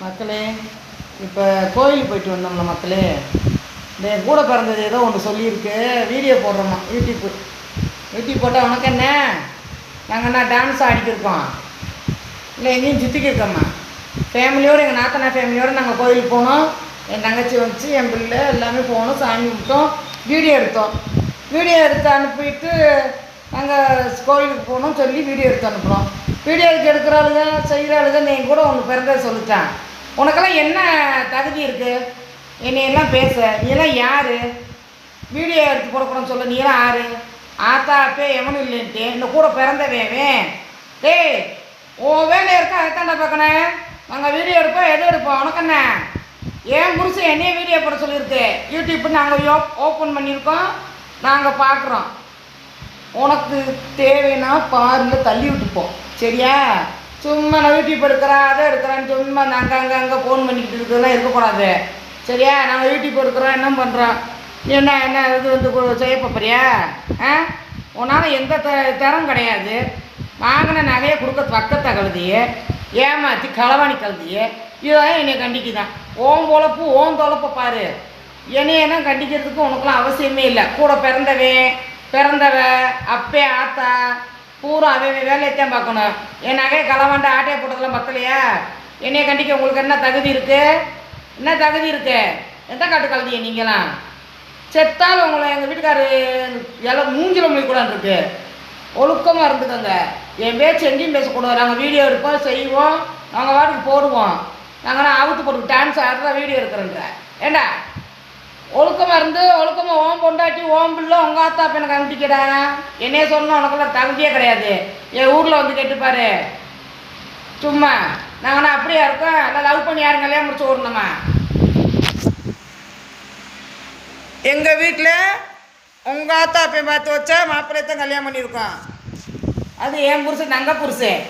மக்களே, இப்போ கோயிலுக்கு போயிட்டு வந்தோம்ல மக்களே. இந்த கூட பிறந்தது ஏதோ ஒன்று சொல்லியிருக்கு, வீடியோ போடுறோமா யூடியூப் போட்டால் உனக்கு என்ன, நாங்கள் என்ன டான்ஸ் ஆடிக்கிருக்கோம் இல்லை எங்கேயும் சுற்றிக்கிருக்கோம்மா. ஃபேமிலியோடு எங்கள் நாத்தனா ஃபேமிலியோடு நாங்கள் கோயிலுக்கு போனோம். என் தங்கச்சி வந்துச்சு, என் பிள்ளை எல்லாமே போனோம், சாமி கும்பிட்டோம், வீடியோ எடுத்தோம். வீடியோ எடுத்து அனுப்பிட்டு நாங்கள் கோயிலுக்கு போகணும் சொல்லி வீடியோ எடுத்து அனுப்புகிறோம். வீடியோ எடுக்கிற ஆளுங்க செய்கிற ஆளுங்க நீ கூட ஒன்று பிறந்ததை சொல்லிட்டேன். உனக்கெல்லாம் என்ன தகுதி இருக்குது என்னையெல்லாம் பேச? நீலாம் யார்? வீடியோ எடுத்து போடக்கூடாதுன்னு சொல்ல நீலாம் யார்? ஆத்தா அப்பே எவனும் இல்லைன்ட்டு இந்த கூட பிறந்தவேன். டேய், உன் வேலை இருக்கா அதுதான்டா பார்க்கணேன். நாங்கள் வீடியோ எடுப்போம், எது எடுப்போம், உனக்கு என்ன? ஏன் புருஷன் என்னையே வீடியோ போட சொல்லியிருக்கு. யூடியூப் நாங்கள் ஓப்பன் பண்ணியிருக்கோம், நாங்கள் பார்க்குறோம். உனக்கு தேவைன்னா பாரில் தள்ளி விட்டுப்போம், சரியா? சும்மா நான் யூடியூப் எடுக்கிறேன் அதை எடுக்கிறேன்னு சும்மா நாங்கள் அங்கே ஃபோன் பண்ணிக்கிட்டு இருக்கிறதுலாம் இருக்கக்கூடாது, சரியா? நாங்கள் யூடியூப் எடுக்கிறோம், என்ன பண்ணுறோம், என்ன இது வந்து செய்ய பார்ப்பறியா? உன்னால் எந்த தரம் கிடையாது. வாங்கின நகையை கொடுக்க பக்கத்தை கழுதியே, ஏமாற்றி களவாணி கழுதியே, இதுதான் என்னை கண்டிக்குதான். ஓம் பொழப்பு ஓம் தொழப்பை பாரு. என்னையெல்லாம் கண்டிக்கிறதுக்கு உனக்குலாம் அவசியமே இல்லை. கூட பிறந்தவ அப்பே ஆத்தா பூரா அவன் வேலையத்தான் பார்க்கணும். என் நகையை களவாண்ட ஆட்டையை போட்டதெல்லாம் பத்தலையா? என்னைய கண்டிக்க உங்களுக்கு என்ன தகுதி இருக்குது? என்ன தகுதி இருக்குது? எந்த காட்டு கழுதிய நீங்களாம்? செத்தாலும் உங்களை எங்கள் வீட்டுக்காரு எல்லாம் மூஞ்சில் முடிக்கூடாது இருக்கு. ஒழுக்கமாக இருந்துக்கோங்க. என் பேச்சு எங்கேயும் பேசக்கூடாது. நாங்கள் வீடியோ எடுப்போம், செய்வோம், நாங்கள் வாட்டுக்கு போடுவோம். நாங்கள் அவுத்து போட்டு டான்ஸ் ஆடுறதா வீடியோ எடுக்கிறேன்ற. ஏண்டா ஒழுக்கமாக இருந்து ஒழுக்கமாக ஓம் பொண்டாட்டி ஓம் பிள்ளை உங்கள் ஆத்தா அப்போ எனக்கு அனுப்பிக்கடா. என்னையே சொல்லணும், உனக்கெல்லாம் தகுதியே கிடையாது. என் ஊரில் வந்து கேட்டுப்பாரு. சும்மா நாங்கள் அப்படியே இருக்கோம். எல்லாம் லவ் பண்ணி யாரும் கல்யாணம் முடிச்சு ஓடணுமா? எங்கள் வீட்டில் உங்கள் ஆத்தா அப்போ பார்த்து வச்சா மாப்பிள்ளையத்தான் கல்யாணம் பண்ணியிருக்கோம். அது என் புருஷன் நங்க புருஷன்.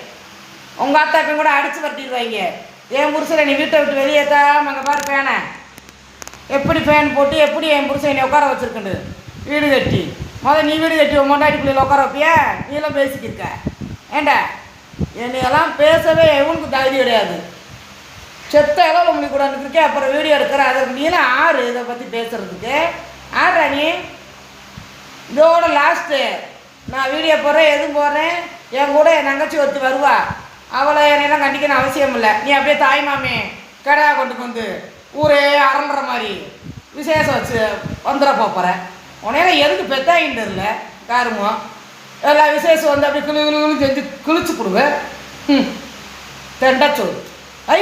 உங்கள் ஆத்தா அப்போ கூட அடித்து வரட்டிடுவாங்க. என் புருஷனை நீ வீட்டை விட்டு வெளியேத்தான் அங்கே பாரு ஃபேனை எப்படி ஃபேன் போட்டு எப்படி என் புருஷன் என்னை உட்கார வச்சுருக்கண்டு வீடு கட்டி. நீ வீடு கட்டி உன் மொண்டாட்டி பிள்ளைல உட்கார வைப்பியா? நீலாம் பேசிக்கிருக்க. ஏண்டா என்னையெல்லாம் பேசவே எவனுக்கு தகுதி கிடையாது. செத்த எல்லாம் உங்களுக்கு கூட இருக்கே. அப்புறம் வீடியோ எடுக்கிற அதற்கு நீலாம் ஆறு இதை பற்றி பேசுகிறதுக்கு ஆடுறா நீ? இதோட லாஸ்ட்டு நான் வீடியோ போடுறேன், எதுவும் போடுறேன். என் கூட என் தங்கச்சி ஒருத்தி வருவா. அவளை என்னெல்லாம் கண்டிக்கணும் அவசியம் இல்லை. நீ அப்படியே தாய் மாமே கடையாக கொண்டு வந்து ஊரே அரள்ற மாதிரி விசேஷம் வச்சு வந்துட போகிற. உனையெல்லாம் எதுக்கு பெத்தாயின்னு இல்லை காருமோ எல்லா விசேஷம் வந்து அப்படி கிளு கிளுன்னு செஞ்சு கிழிச்சு கொடுங்க. தெண்டா சொல்லு ஐ